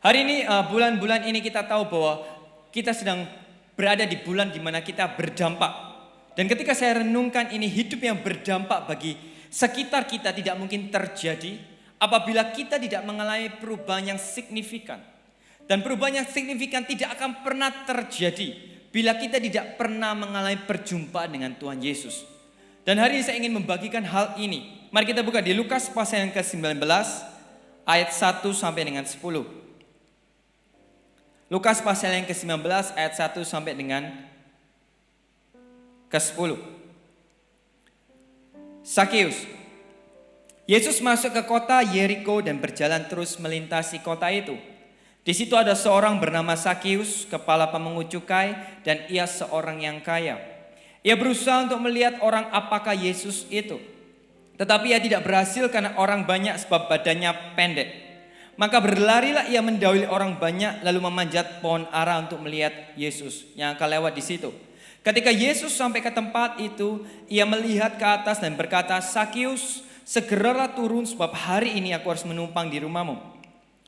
Hari ini, bulan-bulan ini kita tahu bahwa kita sedang berada di bulan di mana kita berdampak. Dan ketika saya renungkan ini, hidup yang berdampak bagi sekitar kita tidak mungkin terjadi apabila kita tidak mengalami perubahan yang signifikan. Dan perubahan yang signifikan tidak akan pernah terjadi bila kita tidak pernah mengalami perjumpaan dengan Tuhan Yesus. Dan hari ini saya ingin membagikan hal ini. Mari kita buka di Lukas pasal yang ke-19 ayat 1 sampai dengan 10. Lukas pasal yang ke-19 ayat 1 sampai dengan ke-10. Sakeus. Yesus masuk ke kota Yeriko dan berjalan terus melintasi kota itu. Di situ ada seorang bernama Sakeus, kepala pemungut cukai, dan ia seorang yang kaya. Ia berusaha untuk melihat orang apakah Yesus itu. Tetapi ia tidak berhasil karena orang banyak sebab badannya pendek. Maka berlarilah ia mendahului orang banyak lalu memanjat pohon ara untuk melihat Yesus yang akan lewat di situ. Ketika Yesus sampai ke tempat itu, ia melihat ke atas dan berkata, "Sakeus, segeralah turun sebab hari ini aku harus menumpang di rumahmu."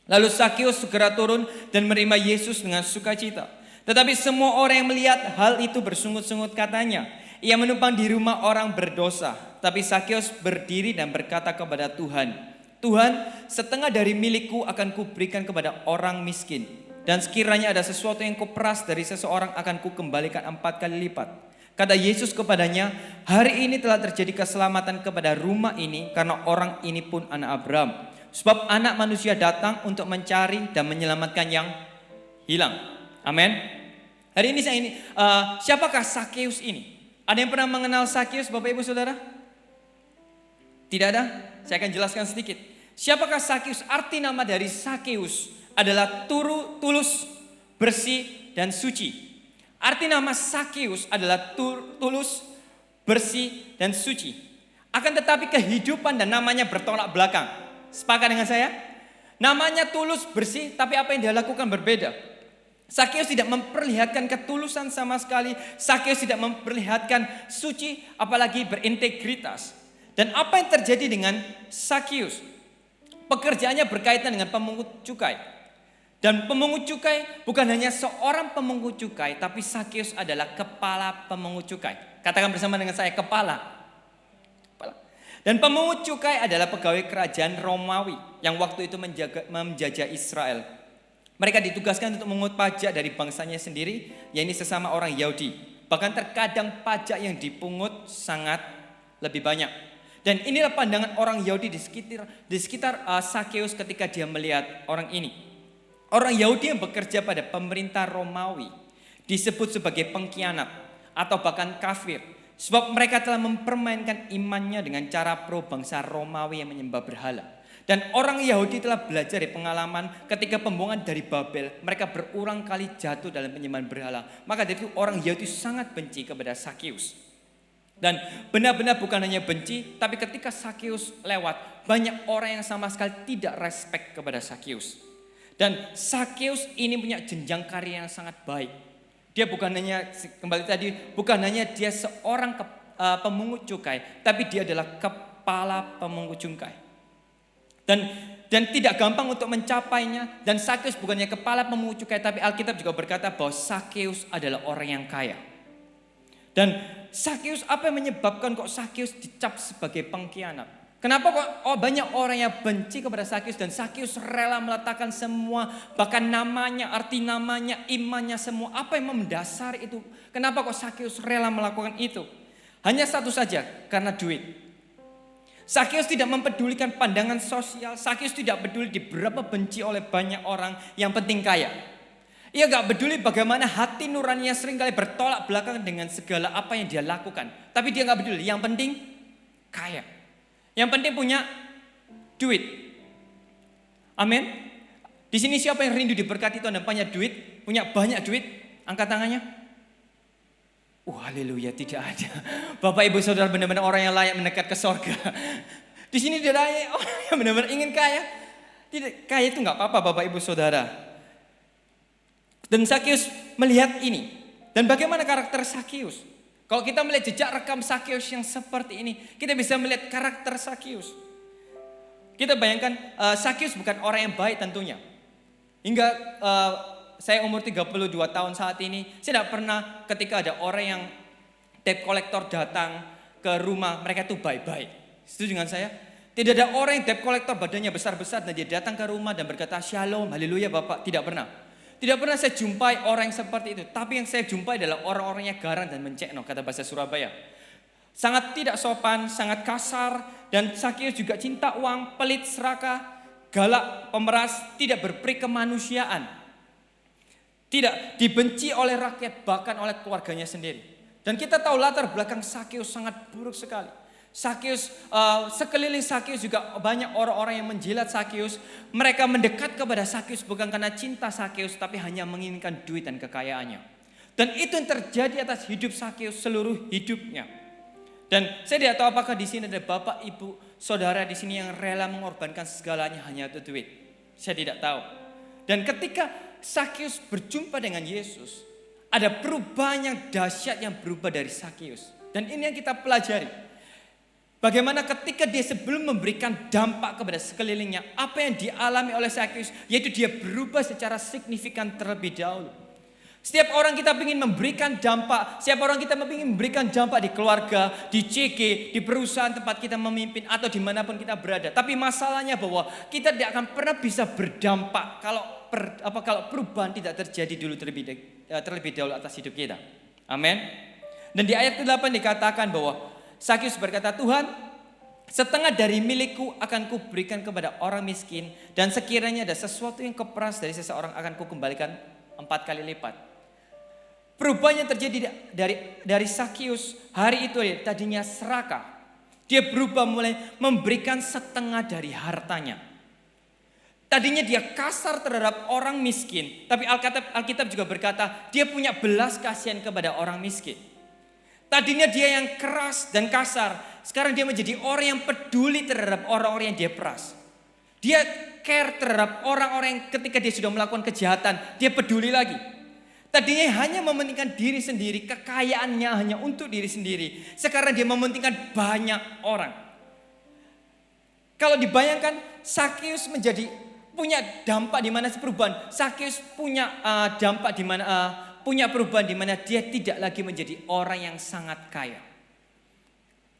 Lalu Sakeus segera turun dan menerima Yesus dengan sukacita. Tetapi semua orang yang melihat hal itu bersungut-sungut katanya, "Ia menumpang di rumah orang berdosa." Tapi Sakeus berdiri dan berkata kepada Tuhan, "Tuhan, setengah dari milikku akan kuberikan kepada orang miskin. Dan sekiranya ada sesuatu yang kuperas dari seseorang akan kukembalikan 4 kali lipat." Kata Yesus kepadanya, "Hari ini telah terjadi keselamatan kepada rumah ini karena orang ini pun anak Abraham. Sebab anak manusia datang untuk mencari dan menyelamatkan yang hilang." Amin. Hari ini saya ini, siapakah Sakeus ini? Ada yang pernah mengenal Sakeus, Bapak Ibu Saudara? Tidak ada? Saya akan jelaskan sedikit. Siapakah Sakeus? Arti nama dari Sakeus adalah tulus, bersih, dan suci. Arti nama Sakeus adalah tulus, bersih, dan suci. Akan tetapi kehidupan dan namanya bertolak belakang. Sepakat dengan saya? Namanya tulus, bersih, tapi apa yang dia lakukan berbeda. Sakeus tidak memperlihatkan ketulusan sama sekali. Sakeus tidak memperlihatkan suci, apalagi berintegritas. Dan apa yang terjadi dengan Sakeus? Pekerjaannya berkaitan dengan pemungut cukai. Dan pemungut cukai bukan hanya seorang pemungut cukai, tapi Sakeus adalah kepala pemungut cukai. Katakan bersama dengan saya, kepala. Dan pemungut cukai adalah pegawai kerajaan Romawi yang waktu itu menjajah Israel. Mereka ditugaskan untuk memungut pajak dari bangsanya sendiri, yaitu sesama orang Yahudi. Bahkan terkadang pajak yang dipungut sangat lebih banyak. Dan inilah pandangan orang Yahudi di sekitar Sakeus ketika dia melihat orang ini. Orang Yahudi yang bekerja pada pemerintah Romawi disebut sebagai pengkhianat atau bahkan kafir. Sebab mereka telah mempermainkan imannya dengan cara pro bangsa Romawi yang menyembah berhala. Dan orang Yahudi telah belajar dari pengalaman ketika pembuangan dari Babel. Mereka berulang kali jatuh dalam penyembahan berhala. Maka dari itu orang Yahudi sangat benci kepada Sakeus. Dan benar-benar bukan hanya benci, tapi ketika Sakeus lewat, banyak orang yang sama sekali tidak respect kepada Sakeus. Dan Sakeus ini punya jenjang karir yang sangat baik. Dia bukan hanya, kembali tadi, bukan hanya dia seorang pemungut cukai, tapi dia adalah kepala pemungut cukai. Dan tidak gampang untuk mencapainya. Dan Sakeus bukannya kepala pemungut cukai, tapi Alkitab juga berkata bahwa Sakeus adalah orang yang kaya. Dan Sakeus, apa yang menyebabkan kok Sakeus dicap sebagai pengkhianat? Kenapa kok banyak orang yang benci kepada Sakeus dan Sakeus rela meletakkan semua, bahkan namanya, arti namanya, imannya, semua. Apa yang mendasari itu? Kenapa kok Sakeus rela melakukan itu? Hanya satu saja, karena duit. Sakeus tidak mempedulikan pandangan sosial. Sakeus tidak peduli diberapa benci oleh banyak orang, yang penting kaya. Ia gak peduli bagaimana hati nuraninya seringkali bertolak belakang dengan segala apa yang dia lakukan. Tapi dia gak peduli, yang penting kaya. Yang penting punya duit. Amin. Di sini siapa yang rindu diberkati Tuhan dan punya duit? Punya banyak duit? Angkat tangannya. Haleluya, tidak ada. Bapak Ibu Saudara benar-benar orang yang layak mendekat ke sorga. Di sini tidak ada orang yang benar-benar ingin kaya. Tidak, kaya itu gak apa-apa Bapak Ibu Saudara. Dan Sakeus melihat ini. Dan bagaimana karakter Sakeus? Kalau kita melihat jejak rekam Sakeus yang seperti ini, kita bisa melihat karakter Sakeus. Kita bayangkan Sakyus bukan orang yang baik tentunya. Hingga saya umur 32 tahun saat ini, saya tidak pernah ketika ada orang yang debt collector datang ke rumah, mereka itu baik-baik. Setuju dengan saya? Tidak ada orang yang debt collector badannya besar-besar dan dia datang ke rumah dan berkata, "Shalom, haleluya Bapak." Tidak pernah. Tidak pernah saya jumpai orang yang seperti itu. Tapi yang saya jumpai adalah orang-orangnya garang dan mencekno, kata bahasa Surabaya. Sangat tidak sopan, sangat kasar, dan Sakyus juga cinta uang, pelit, serakah, galak, pemeras, tidak berperi kemanusiaan. Tidak dibenci oleh rakyat, bahkan oleh keluarganya sendiri. Dan kita tahu latar belakang Sakyus sangat buruk sekali. Sakyus, sekeliling Sakyus juga banyak orang-orang yang menjilat Sakyus. Mereka mendekat kepada Sakyus bukan karena cinta Sakyus, tapi hanya menginginkan duit dan kekayaannya. Dan itu yang terjadi atas hidup Sakyus seluruh hidupnya. Dan saya tidak tahu apakah di sini ada bapak, ibu, saudara di sini yang rela mengorbankan segalanya hanya untuk duit. Saya tidak tahu. Dan ketika Sakyus berjumpa dengan Yesus, ada perubahan yang dahsyat yang berubah dari Sakyus. Dan ini yang kita pelajari. Bagaimana ketika dia sebelum memberikan dampak kepada sekelilingnya, apa yang dialami oleh Sakyus, yaitu dia berubah secara signifikan terlebih dahulu. Setiap orang kita ingin memberikan dampak, setiap orang kita ingin memberikan dampak di keluarga, di CG, di perusahaan tempat kita memimpin, atau dimanapun kita berada. Tapi masalahnya bahwa kita tidak akan pernah bisa berdampak kalau perubahan tidak terjadi dulu terlebih dahulu atas hidup kita. Amin. Dan di ayat 8 dikatakan bahwa Sakyus berkata, "Tuhan, setengah dari milikku akan kuberikan kepada orang miskin, dan sekiranya ada sesuatu yang keperas dari seseorang akan kukembalikan 4 kali lipat." Perubahan yang terjadi dari Sakyus hari itu tadinya serakah. Dia berubah mulai memberikan setengah dari hartanya. Tadinya dia kasar terhadap orang miskin, tapi Alkitab juga berkata dia punya belas kasihan kepada orang miskin. Tadinya dia yang keras dan kasar, sekarang dia menjadi orang yang peduli terhadap orang-orang yang dia peras. Dia care terhadap orang-orang yang ketika dia sudah melakukan kejahatan, dia peduli lagi. Tadinya hanya mementingkan diri sendiri, kekayaannya hanya untuk diri sendiri. Sekarang dia mementingkan banyak orang. Kalau dibayangkan, Sakyus punya dampak di mana perubahan. Sakyus punya dampak di mana punya perubahan di mana dia tidak lagi menjadi orang yang sangat kaya.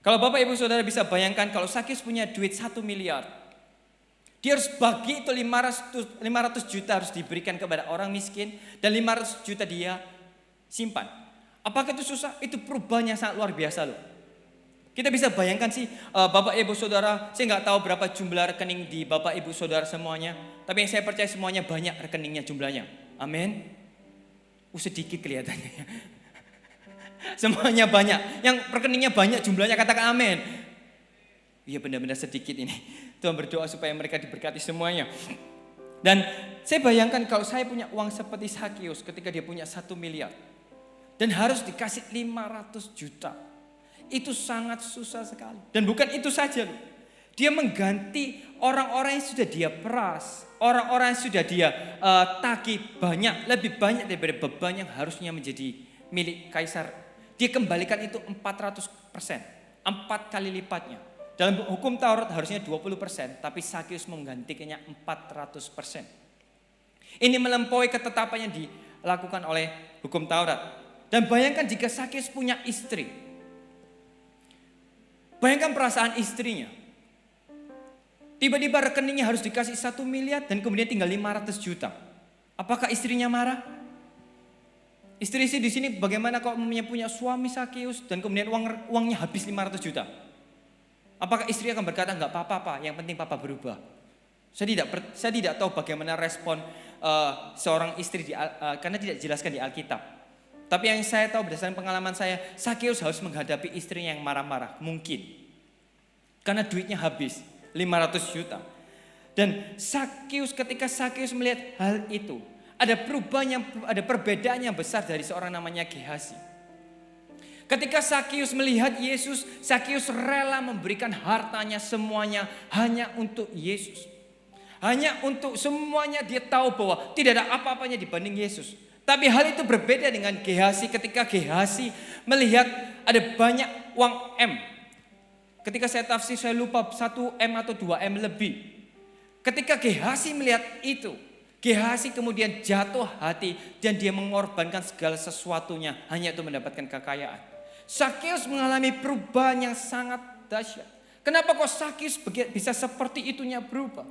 Kalau Bapak Ibu Saudara bisa bayangkan, kalau Sakyus punya duit 1 miliar, dia harus bagi itu 500 juta harus diberikan kepada orang miskin, dan 500 juta dia simpan. Apakah itu susah? Itu perubahannya sangat luar biasa loh. Kita bisa bayangkan sih Bapak Ibu Saudara, saya nggak tahu berapa jumlah rekening di Bapak Ibu Saudara semuanya, tapi yang saya percaya semuanya banyak rekeningnya jumlahnya. Amin. Sedikit kelihatannya. Semuanya banyak. Yang rekeningnya banyak jumlahnya, katakan amin. Iya, benar-benar sedikit ini. Tuhan berdoa supaya mereka diberkati semuanya. Dan saya bayangkan kalau saya punya uang seperti Sakyus ketika dia punya 1 miliar. Dan harus dikasih 500 juta. Itu sangat susah sekali. Dan bukan itu saja loh. Dia mengganti orang-orang yang sudah dia peras. Orang-orang yang sudah dia tagih banyak. Lebih banyak daripada beban yang harusnya menjadi milik kaisar. Dia kembalikan itu 400%. 4 kali lipatnya. Dalam hukum Taurat harusnya 20%, tapi Sakyus menggantikannya 400%. Ini melampaui ketetapan yang dilakukan oleh hukum Taurat. Dan bayangkan jika Sakyus punya istri. Bayangkan perasaan istrinya. Tiba-tiba rekeningnya harus dikasih 1 miliar dan kemudian tinggal 500 juta. Apakah istrinya marah? Istri di sini bagaimana kalau punya suami Sakyus dan kemudian uangnya habis 500 juta? Apakah istri akan berkata, enggak apa-apa Pak, yang penting Papa berubah? Saya tidak tahu bagaimana respon seorang istri karena tidak dijelaskan di Alkitab. Tapi yang saya tahu berdasarkan pengalaman saya, Sakyus harus menghadapi istrinya yang marah-marah, mungkin. Karena duitnya habis, 500 juta. Dan ketika Sakyus melihat hal itu, ada perbedaan yang besar dari seorang namanya Gehazi. Ketika Sakyus melihat Yesus, Sakyus rela memberikan hartanya semuanya hanya untuk Yesus. Hanya untuk semuanya, dia tahu bahwa tidak ada apa-apanya dibanding Yesus. Tapi hal itu berbeda dengan Gehazi ketika Gehazi melihat ada banyak uang M. Ketika saya tafsir saya lupa 1M atau 2M lebih. Ketika Gehazi melihat itu, Gehazi kemudian jatuh hati dan dia mengorbankan segala sesuatunya hanya untuk mendapatkan kekayaan. Sakeus mengalami perubahan yang sangat dahsyat. Kenapa kok Sakeus bisa seperti itunya berubah?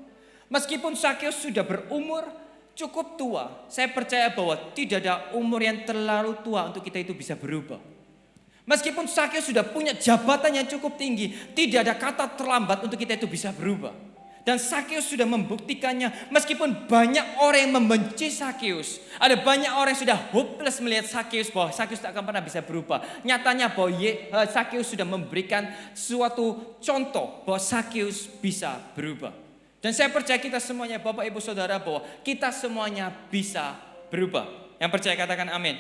Meskipun Sakeus sudah berumur cukup tua, saya percaya bahwa tidak ada umur yang terlalu tua untuk kita itu bisa berubah. Meskipun Sakeus sudah punya jabatan yang cukup tinggi, tidak ada kata terlambat untuk kita itu bisa berubah. Dan Sakeus sudah membuktikannya, meskipun banyak orang yang membenci Sakeus. Ada banyak orang yang sudah hopeless melihat Sakeus bahwa Sakeus tak akan pernah bisa berubah. Nyatanya bahwa Sakeus sudah memberikan suatu contoh bahwa Sakeus bisa berubah. Dan saya percaya kita semuanya, Bapak Ibu Saudara, bahwa kita semuanya bisa berubah. Yang percaya katakan amin.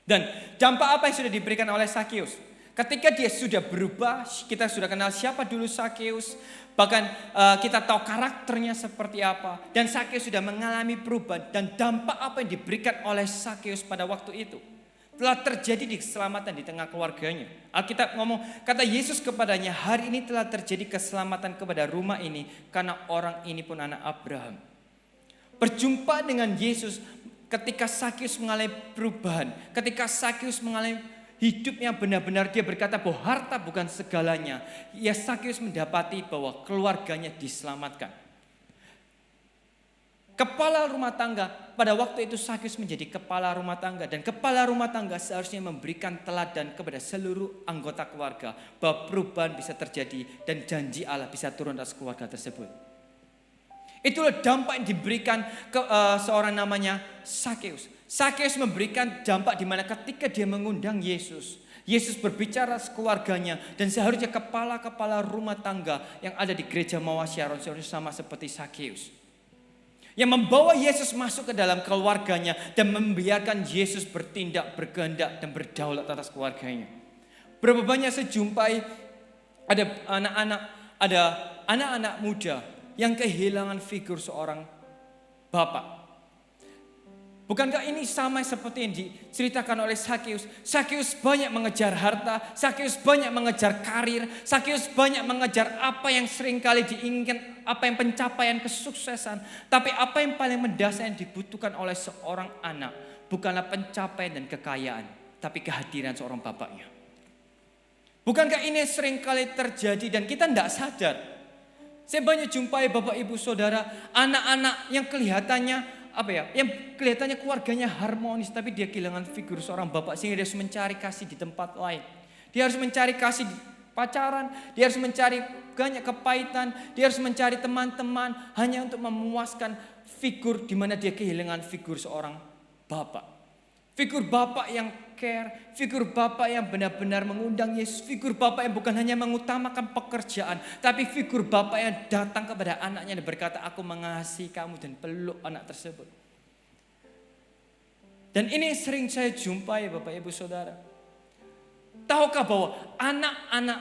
Dan dampak apa yang sudah diberikan oleh Sakeus? Ketika dia sudah berubah, kita sudah kenal siapa dulu Sakeus. Bahkan kita tahu karakternya seperti apa. Dan Sakeus sudah mengalami perubahan. Dan dampak apa yang diberikan oleh Sakeus pada waktu itu telah terjadi di keselamatan di tengah keluarganya. Alkitab ngomong, kata Yesus kepadanya, hari ini telah terjadi keselamatan kepada rumah ini karena orang ini pun anak Abraham. Berjumpa dengan Yesus ketika Sakeus mengalami perubahan, ketika Sakeus mengalami hidup yang benar-benar dia berkata bahwa harta bukan segalanya. Ya, Sakeus mendapati bahwa keluarganya diselamatkan. Kepala rumah tangga, pada waktu itu Sakeus menjadi kepala rumah tangga. Dan kepala rumah tangga seharusnya memberikan teladan kepada seluruh anggota keluarga bahwa perubahan bisa terjadi dan janji Allah bisa turun atas keluarga tersebut. Itulah dampak yang diberikan ke seorang namanya Sakeus. Sakeus memberikan dampak di mana ketika dia mengundang Yesus, Yesus berbicara keluarganya dan seharusnya kepala-kepala rumah tangga yang ada di gereja Mawar Syaron seharusnya sama seperti Sakeus. Yang membawa Yesus masuk ke dalam keluarganya dan membiarkan Yesus bertindak, berkehendak dan berdaulat atas keluarganya. Berapa banyak saya jumpai ada anak-anak muda yang kehilangan figur seorang bapak. Bukankah ini sama seperti yang diceritakan oleh Sakeus? Sakeus banyak mengejar harta, Sakeus banyak mengejar karir, Sakeus banyak mengejar apa yang seringkali diinginkan, apa yang pencapaian kesuksesan. Tapi apa yang paling mendasar yang dibutuhkan oleh seorang anak bukanlah pencapaian dan kekayaan, tapi kehadiran seorang bapaknya. Bukankah ini seringkali terjadi dan kita tidak sadar? Saya banyak jumpai Bapak Ibu Saudara, anak-anak yang kelihatannya yang kelihatannya keluarganya harmonis, tapi dia kehilangan figur seorang bapak sehingga dia harus mencari kasih di tempat lain. Dia harus mencari kasih di pacaran, dia harus mencari banyak kepahitan, dia harus mencari teman-teman hanya untuk memuaskan figur di mana dia kehilangan figur seorang bapak. Figur bapak yang care, figur bapak yang benar-benar mengundang Yesus, figur bapak yang bukan hanya mengutamakan pekerjaan, tapi figur bapak yang datang kepada anaknya dan berkata, aku mengasihi kamu dan peluk anak tersebut. Dan ini sering saya jumpai Bapak Ibu Saudara. Tahukah bahwa anak-anak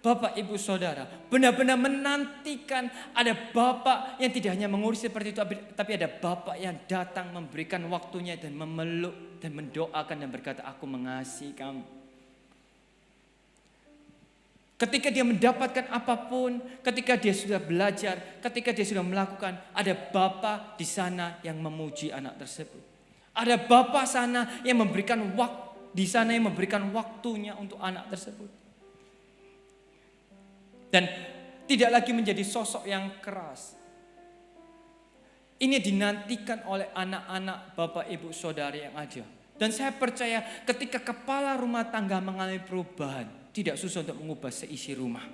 Bapak Ibu Saudara benar-benar menantikan ada bapak yang tidak hanya mengurus seperti itu, tapi ada bapak yang datang memberikan waktunya dan memeluk dan mendoakan dan berkata, aku mengasihi kamu. Ketika dia mendapatkan apapun, ketika dia sudah belajar, ketika dia sudah melakukan, ada bapak di sana yang memuji anak tersebut. Ada bapak sana yang memberikan di sana yang memberikan waktunya untuk anak tersebut. Dan tidak lagi menjadi sosok yang keras. Ini dinantikan oleh anak-anak Bapak Ibu Saudara yang ada. Dan saya percaya ketika kepala rumah tangga mengalami perubahan, tidak susah untuk mengubah seisi rumah.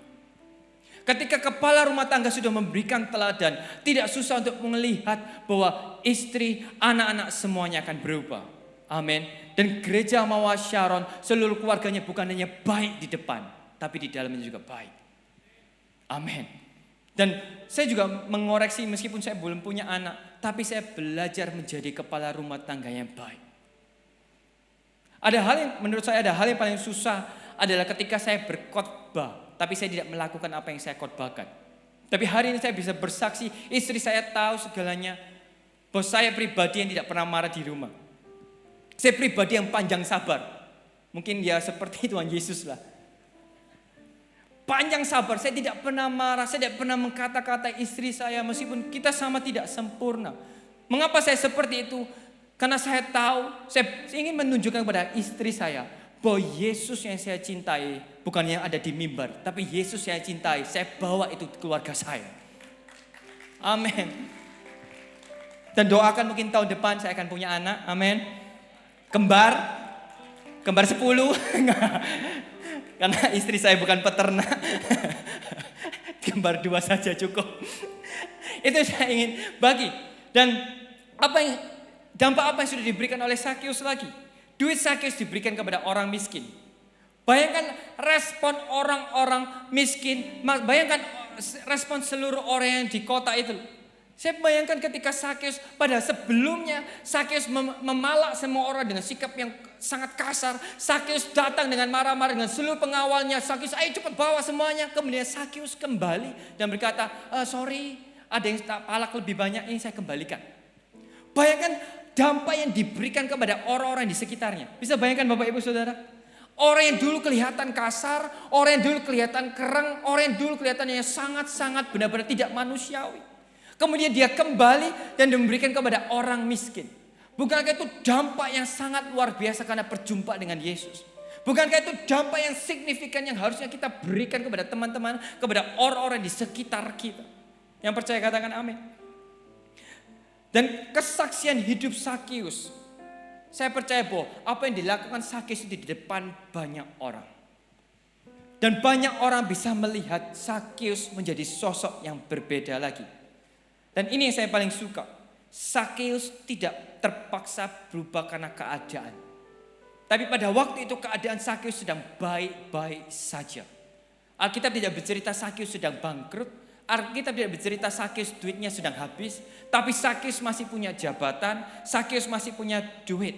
Ketika kepala rumah tangga sudah memberikan teladan, tidak susah untuk melihat bahwa istri, anak-anak semuanya akan berubah. Amin. Dan gereja Mawar Syaron, seluruh keluarganya bukan hanya baik di depan, tapi di dalamnya juga baik. Amin. Dan saya juga mengoreksi meskipun saya belum punya anak, tapi saya belajar menjadi kepala rumah tangga yang baik. Menurut saya ada hal yang paling susah adalah ketika saya berkhotbah, tapi saya tidak melakukan apa yang saya khotbahkan. Tapi hari ini saya bisa bersaksi, istri saya tahu segalanya, bahwa saya pribadi yang tidak pernah marah di rumah. Saya pribadi yang panjang sabar. Mungkin ya seperti Tuhan Yesus lah. panjang sabar, saya tidak pernah marah, saya tidak pernah mengkata-kata istri saya meskipun kita sama tidak sempurna. Mengapa saya seperti itu? Karena saya tahu, saya ingin menunjukkan kepada istri saya bahwa Yesus yang saya cintai bukan yang ada di mimbar, tapi Yesus yang saya cintai, saya bawa itu keluarga saya. Amin. Dan doakan mungkin tahun depan saya akan punya anak. Amin. Kembar 10. Karena istri saya bukan peternak. Kembar 2 saja cukup. Itu saya ingin bagi. Dan dampak apa yang sudah diberikan oleh Sakeus lagi? Duit Sakeus diberikan kepada orang miskin. Bayangkan respon orang-orang miskin. Bayangkan respon seluruh orang yang di kota itu. Saya bayangkan ketika Sakeus, pada sebelumnya Sakeus memalak semua orang dengan sikap yang sangat kasar. Sakeus datang dengan marah-marah dengan seluruh pengawalnya. Sakeus, ayo cepat bawa semuanya. Kemudian Sakeus kembali dan berkata, sorry, ada yang tak palak lebih banyak, ini saya kembalikan. Bayangkan dampak yang diberikan kepada orang-orang di sekitarnya. Bisa bayangkan Bapak Ibu Saudara? Orang yang dulu kelihatan kasar, orang yang dulu kelihatan kereng, orang yang dulu kelihatannya sangat-sangat benar-benar tidak manusiawi. Kemudian dia kembali dan memberikan kepada orang miskin. Bukankah itu dampak yang sangat luar biasa karena berjumpa dengan Yesus? Bukankah itu dampak yang signifikan yang harusnya kita berikan kepada teman-teman, kepada orang-orang di sekitar kita? Yang percaya katakan amin. Dan kesaksian hidup Sakeus, saya percaya bahwa apa yang dilakukan Sakeus itu di depan banyak orang. Dan banyak orang bisa melihat Sakeus menjadi sosok yang berbeda lagi. Dan ini yang saya paling suka. Sakeus tidak terpaksa berubah karena keadaan. Tapi pada waktu itu keadaan Sakeus sedang baik-baik saja. Alkitab tidak bercerita Sakeus sedang bangkrut. Alkitab tidak bercerita Sakeus duitnya sedang habis. Tapi Sakeus masih punya jabatan. Sakeus masih punya duit.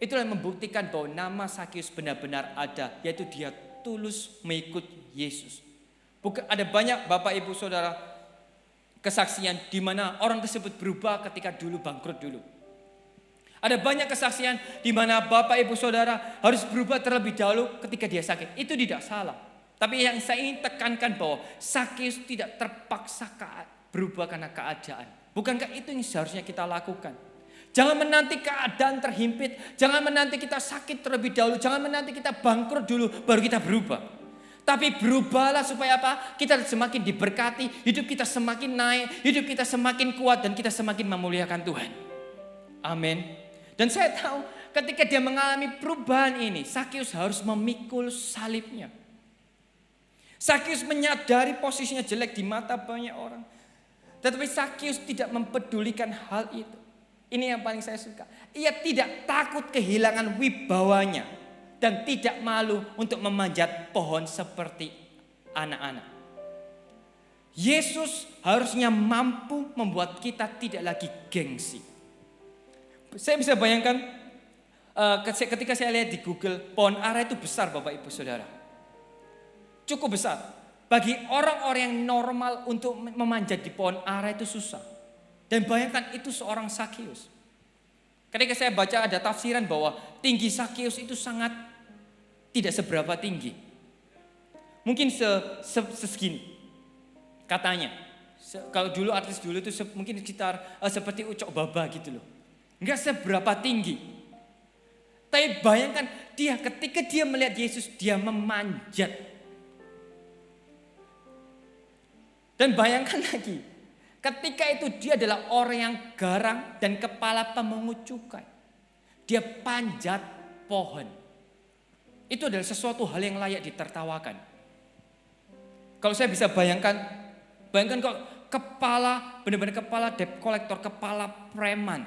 Itulah yang membuktikan bahwa nama Sakeus benar-benar ada. Yaitu dia tulus mengikut Yesus. Ada banyak Bapak Ibu Saudara kesaksian di mana orang tersebut berubah ketika dulu bangkrut dulu. Ada banyak kesaksian di mana Bapak Ibu Saudara harus berubah terlebih dahulu ketika dia sakit. Itu tidak salah. Tapi yang saya ingin tekankan bahwa Sakeus tidak terpaksa berubah karena keadaan. Bukankah itu yang seharusnya kita lakukan? Jangan menanti keadaan terhimpit. Jangan menanti kita sakit terlebih dahulu. Jangan menanti kita bangkrut dulu baru kita berubah. Tapi berubahlah supaya apa? Kita semakin diberkati, hidup kita semakin naik, hidup kita semakin kuat dan kita semakin memuliakan Tuhan. Amin. Dan saya tahu ketika dia mengalami perubahan ini, Sakeus harus memikul salibnya. Sakeus menyadari posisinya jelek di mata banyak orang. Tetapi Sakeus tidak mempedulikan hal itu. Ini yang paling saya suka. Ia tidak takut kehilangan wibawanya. Dan tidak malu untuk memanjat pohon seperti anak-anak. Yesus harusnya mampu membuat kita tidak lagi gengsi. Saya bisa bayangkan ketika saya lihat di Google, pohon ara itu besar Bapak Ibu Saudara. Cukup besar. Bagi orang-orang yang normal untuk memanjat di pohon ara itu susah. Dan bayangkan itu seorang Sakeus. Ketika saya baca ada tafsiran bahwa tinggi Sakeus itu sangat tidak seberapa tinggi. Mungkin segini katanya. Kalau dulu artis dulu itu mungkin sekitar seperti Ucok Baba gitu loh. Enggak seberapa tinggi. Tapi bayangkan dia ketika dia melihat Yesus dia memanjat. Dan bayangkan lagi ketika itu dia adalah orang yang garang dan kepala pemungut cukai. Dia panjat pohon. Itu adalah sesuatu hal yang layak ditertawakan. Kalau saya bisa bayangkan kalau kepala, benar-benar kepala debt collector, kepala preman.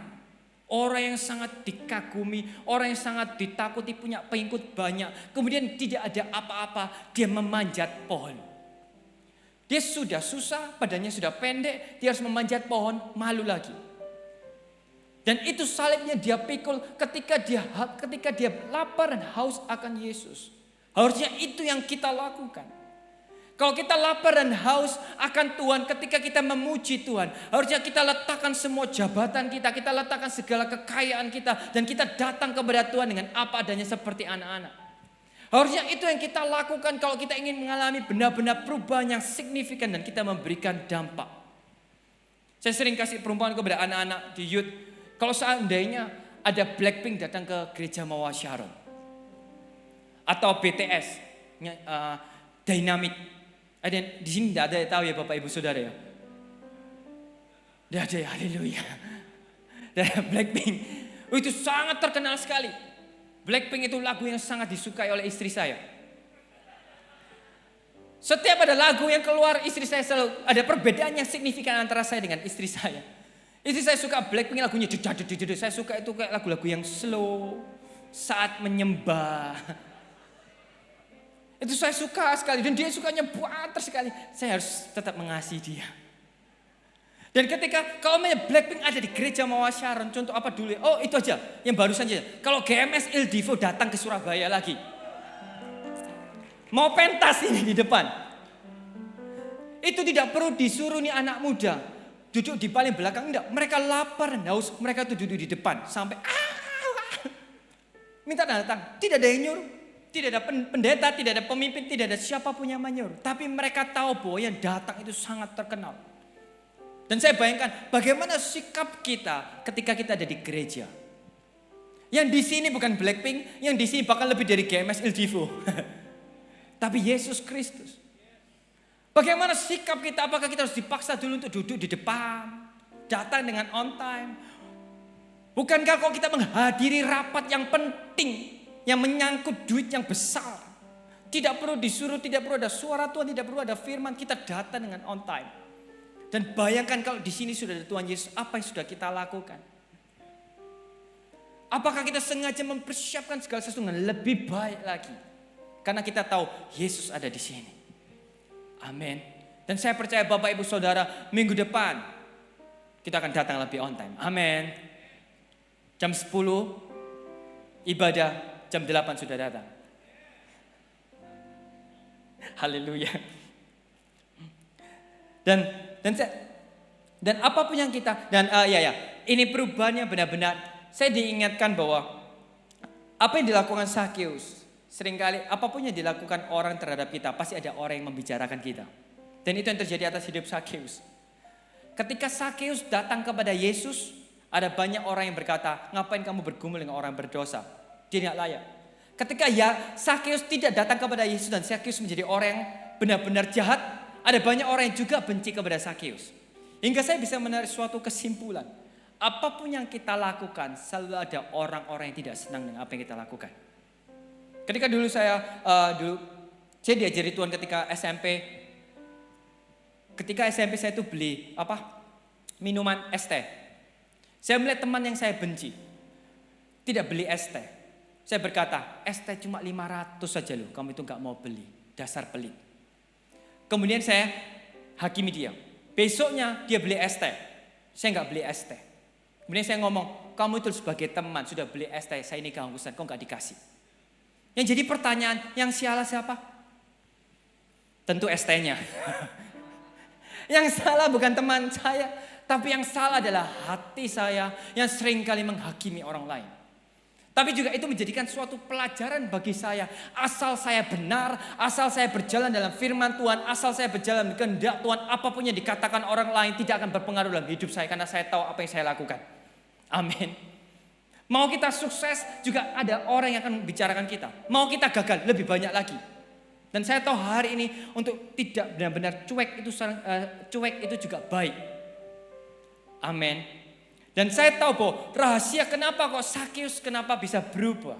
Orang yang sangat dikagumi, orang yang sangat ditakuti, punya pengikut banyak. Kemudian tidak ada apa-apa, dia memanjat pohon. Dia sudah susah, badannya sudah pendek, dia harus memanjat pohon, malu lagi. Dan itu salibnya dia pikul ketika dia lapar dan haus akan Yesus. Harusnya itu yang kita lakukan. Kalau kita lapar dan haus akan Tuhan, ketika kita memuji Tuhan, harusnya kita letakkan semua jabatan kita letakkan segala kekayaan kita, dan kita datang kepada Tuhan dengan apa adanya seperti anak-anak. Harusnya itu yang kita lakukan kalau kita ingin mengalami benar-benar perubahan yang signifikan dan kita memberikan dampak. Saya sering kasih perumpamaan kepada anak-anak di youth. Kalau seandainya ada Blackpink datang ke gereja Mawar Sharon. Atau BTS, Dynamic. Ada di sini tidak ada yang tahu ya Bapak Ibu Saudara ya. Tidak ada ya, haleluya. Dan Blackpink, itu sangat terkenal sekali. Blackpink itu lagu yang sangat disukai oleh istri saya. Setiap ada lagu yang keluar, istri saya selalu ada perbedaan yang signifikan antara saya dengan istri saya. Istri saya suka Blackpink lagunya jujur. Saya suka itu kayak lagu-lagu yang slow, saat menyembah. Itu saya suka sekali dan dia sukanya buanter sekali. Saya harus tetap mengasihi dia. Dan ketika kalau Blackpink ada di gereja Mawar Sharon, contoh apa dulu? Oh itu aja, yang baru saja. Kalau GMS Il Divo datang ke Surabaya lagi. Mau pentas ini di depan. Itu tidak perlu disuruh nih anak muda. Duduk di paling belakang, enggak. Mereka lapar dan haus, mereka tuh duduk di depan. Sampai minta datang. Tidak ada yang nyuruh. Tidak ada pendeta, tidak ada pemimpin, tidak ada siapapun yang menyuruh. Tapi mereka tahu bahwa yang datang itu sangat terkenal. Dan saya bayangkan bagaimana sikap kita ketika kita ada di gereja. Yang di sini bukan Blackpink, yang di sini bahkan lebih dari GMS Il Divo. Tapi Yesus Kristus. Bagaimana sikap kita? Apakah kita harus dipaksa dulu untuk duduk di depan, datang dengan on time? Bukankah kalau kita menghadiri rapat yang penting, yang menyangkut duit yang besar, tidak perlu disuruh, tidak perlu ada suara Tuhan, tidak perlu ada firman, kita datang dengan on time. Dan bayangkan kalau di sini sudah ada Tuhan Yesus, apa yang sudah kita lakukan? Apakah kita sengaja mempersiapkan segala sesuatu dengan lebih baik lagi? Karena kita tahu Yesus ada di sini. Amin. Dan saya percaya Bapak Ibu Saudara, minggu depan kita akan datang lebih on time. Amin. Jam 10 ibadah, jam 8 sudah datang. Haleluya. Dan apapun yang kita ini perubahannya benar-benar saya diingatkan bahwa apa yang dilakukan Sakeus seringkali apapun yang dilakukan orang terhadap kita pasti ada orang yang membicarakan kita. Dan itu yang terjadi atas hidup Sakeus. Ketika Sakeus datang kepada Yesus, ada banyak orang yang berkata, ngapain kamu bergumul dengan orang berdosa? Dia tidak layak. Ketika Sakeus tidak datang kepada Yesus dan Sakeus menjadi orang yang benar-benar jahat, ada banyak orang yang juga benci kepada Sakeus. Hingga saya bisa menarik suatu kesimpulan. Apapun yang kita lakukan, selalu ada orang-orang yang tidak senang dengan apa yang kita lakukan. Ketika dulu saya diajari Tuhan ketika SMP. Ketika SMP saya itu beli minuman es teh. Saya melihat teman yang saya benci tidak beli es teh. Saya berkata, es teh cuma 500 saja loh, kamu itu gak mau beli. Dasar pelit. Kemudian saya hakimi dia. Besoknya dia beli es teh. Saya nggak beli es teh. Kemudian saya ngomong, kamu itu sebagai teman sudah beli es teh. Saya ini kehausan, kok nggak dikasih. Yang jadi pertanyaan, yang salah siapa? Tentu es tehnya. Yang salah bukan teman saya, tapi yang salah adalah hati saya yang seringkali menghakimi orang lain. Tapi juga itu menjadikan suatu pelajaran bagi saya. Asal saya benar, asal saya berjalan dalam firman Tuhan, asal saya berjalan kehendak Tuhan, apapun yang dikatakan orang lain tidak akan berpengaruh dalam hidup saya karena saya tahu apa yang saya lakukan. Amin. Mau kita sukses juga ada orang yang akan membicarakan kita. Mau kita gagal lebih banyak lagi. Dan saya tahu hari ini untuk tidak benar-benar cuek itu juga baik. Amin. Dan saya tahu bahwa rahasia kenapa kok Sakeus kenapa bisa berubah.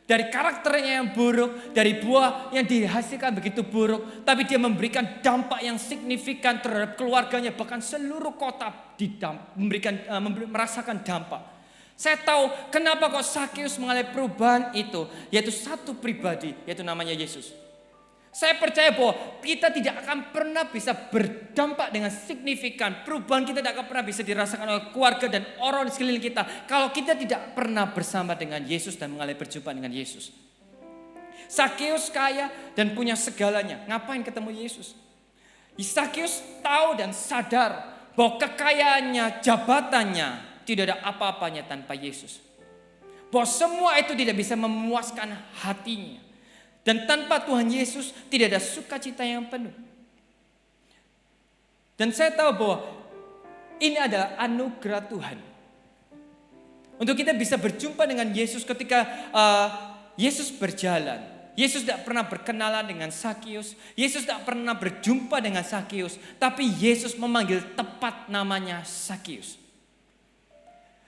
Dari karakternya yang buruk, dari buah yang dihasilkan begitu buruk. Tapi dia memberikan dampak yang signifikan terhadap keluarganya. Bahkan seluruh kota merasakan dampak. Saya tahu kenapa kok Sakeus mengalami perubahan itu. Yaitu satu pribadi, yaitu namanya Yesus. Saya percaya bahwa kita tidak akan pernah bisa berdampak dengan signifikan. Perubahan kita tidak akan pernah bisa dirasakan oleh keluarga dan orang di sekeliling kita. Kalau kita tidak pernah bersama dengan Yesus dan mengalami perjumpaan dengan Yesus. Sakeus kaya dan punya segalanya. Ngapain ketemu Yesus? Sakeus tahu dan sadar bahwa kekayaannya, jabatannya tidak ada apa-apanya tanpa Yesus. Bahwa semua itu tidak bisa memuaskan hatinya. Dan tanpa Tuhan Yesus tidak ada sukacita yang penuh. Dan saya tahu bahwa ini adalah anugerah Tuhan. Untuk kita bisa berjumpa dengan Yesus ketika Yesus berjalan. Yesus tidak pernah berkenalan dengan Sakius. Yesus tidak pernah berjumpa dengan Sakius. Tapi Yesus memanggil tepat namanya Sakius.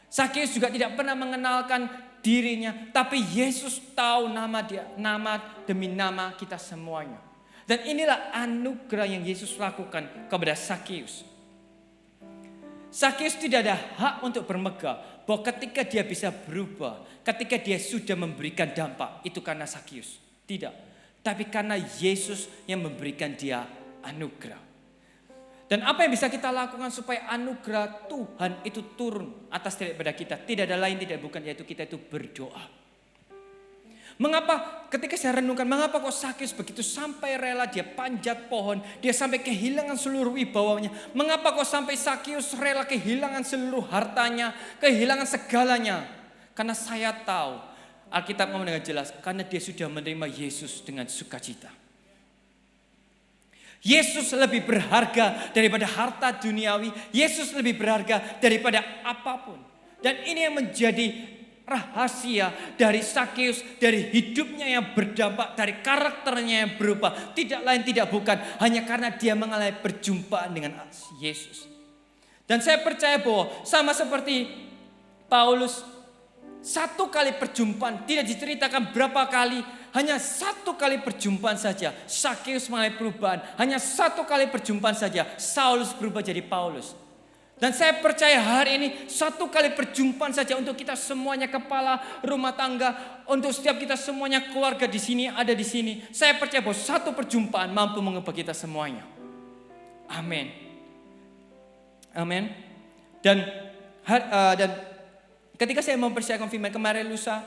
Sakius juga tidak pernah mengenalkan dirinya. Tapi Yesus tahu nama dia, nama demi nama kita semuanya. Dan inilah anugerah yang Yesus lakukan kepada Sakius. Sakius tidak ada hak untuk bermegah bahwa ketika dia bisa berubah, ketika dia sudah memberikan dampak, itu karena Sakius. Tidak, tapi karena Yesus yang memberikan dia anugerah. Dan apa yang bisa kita lakukan supaya anugerah Tuhan itu turun atas daripada kita? Tidak ada lain, tidak bukan, yaitu kita itu berdoa. Mengapa ketika saya renungkan, mengapa kok Sakius begitu sampai rela dia panjat pohon, dia sampai kehilangan seluruh wibawanya. Mengapa kok sampai Sakius rela kehilangan seluruh hartanya, kehilangan segalanya? Karena saya tahu, Alkitab ngomong dengan jelas, karena dia sudah menerima Yesus dengan sukacita. Yesus lebih berharga daripada harta duniawi. Yesus lebih berharga daripada apapun. Dan ini yang menjadi rahasia dari Sakius, dari hidupnya yang berdampak, dari karakternya yang berubah. Tidak lain tidak bukan, hanya karena dia mengalami perjumpaan dengan Yesus. Dan saya percaya bahwa sama seperti Paulus, satu kali perjumpaan, tidak diceritakan berapa kali, hanya satu kali perjumpaan saja Sakius mengalami perubahan. Hanya satu kali perjumpaan saja Saulus berubah jadi Paulus. Dan saya percaya hari ini satu kali perjumpaan saja untuk kita semuanya kepala rumah tangga, untuk setiap kita semuanya keluarga di sini, ada di sini. Saya percaya bahwa satu perjumpaan mampu mengubah kita semuanya. Amin. Amin. Dan ketika saya mempersiapkan firman kemarin lusa,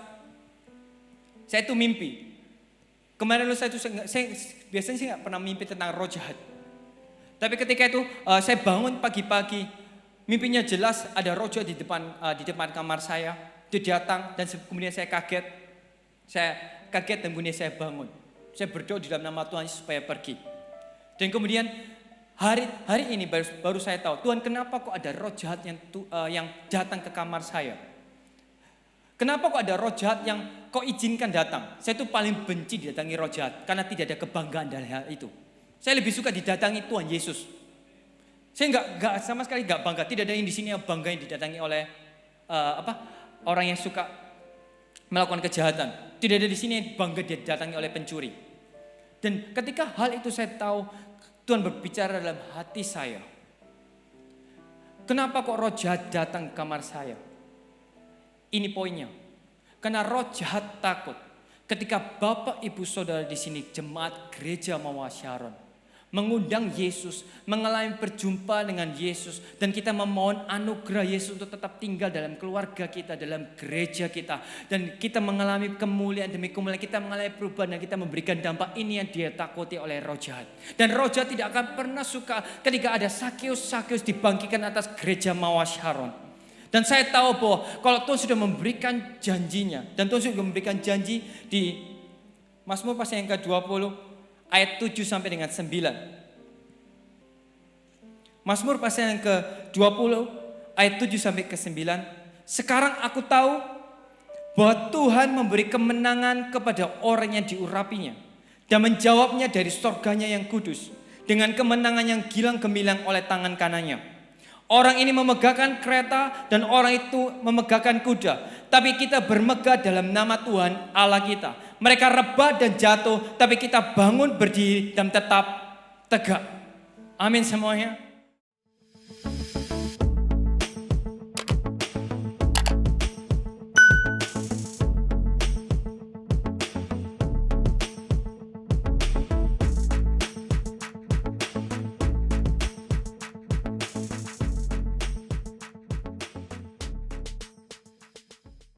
saya itu mimpi. Kemarin lusa itu saya biasanya sih nggak pernah mimpi tentang roh jahat. Tapi ketika itu saya bangun pagi-pagi, mimpinya jelas ada roh jahat di depan kamar saya. Dia datang dan kemudian saya kaget. Saya kaget dan kemudian saya bangun. Saya berdoa di dalam nama Tuhan supaya pergi. Dan kemudian hari ini baru saya tahu, Tuhan kenapa kok ada roh jahat yang datang ke kamar saya? Kenapa kok ada roh jahat yang kau izinkan datang? Saya itu paling benci didatangi roh jahat karena tidak ada kebanggaan dari hal itu. Saya lebih suka didatangi Tuhan Yesus. Saya nggak sama sekali nggak bangga. Tidak ada yang di sini yang bangga yang didatangi oleh orang yang suka melakukan kejahatan. Tidak ada di sini yang bangga didatangi oleh pencuri. Dan ketika hal itu saya tahu, Tuhan berbicara dalam hati saya. Kenapa kok roh jahat datang ke kamar saya? Ini poinnya. Karena roh jahat takut ketika Bapak Ibu Saudara di sini jemaat gereja Mawar Sharon mengundang Yesus, mengalami perjumpaan dengan Yesus, dan kita memohon anugerah Yesus untuk tetap tinggal dalam keluarga kita, dalam gereja kita, dan kita mengalami kemuliaan demi kemuliaan, kita mengalami perubahan dan kita memberikan dampak. Ini yang dia takuti oleh roh jahat. Dan roh jahat tidak akan pernah suka ketika ada Sakius dibangkitkan atas gereja Mawar Sharon. Dan saya tahu bahwa kalau Tuhan sudah memberikan janjinya, dan Tuhan sudah memberikan janji di Mazmur pasal yang ke-20 ayat 7 sampai dengan 9. Mazmur pasal yang ke-20 ayat 7 sampai ke 9. Sekarang aku tahu bahwa Tuhan memberi kemenangan kepada orang yang diurapinya dan menjawabnya dari surganya yang kudus dengan kemenangan yang gilang gemilang oleh tangan kanannya. Orang ini memegahkan kereta dan orang itu memegahkan kuda. Tapi kita bermegah dalam nama Tuhan Allah kita. Mereka rebah dan jatuh, tapi kita bangun berdiri dan tetap tegak. Amin semuanya.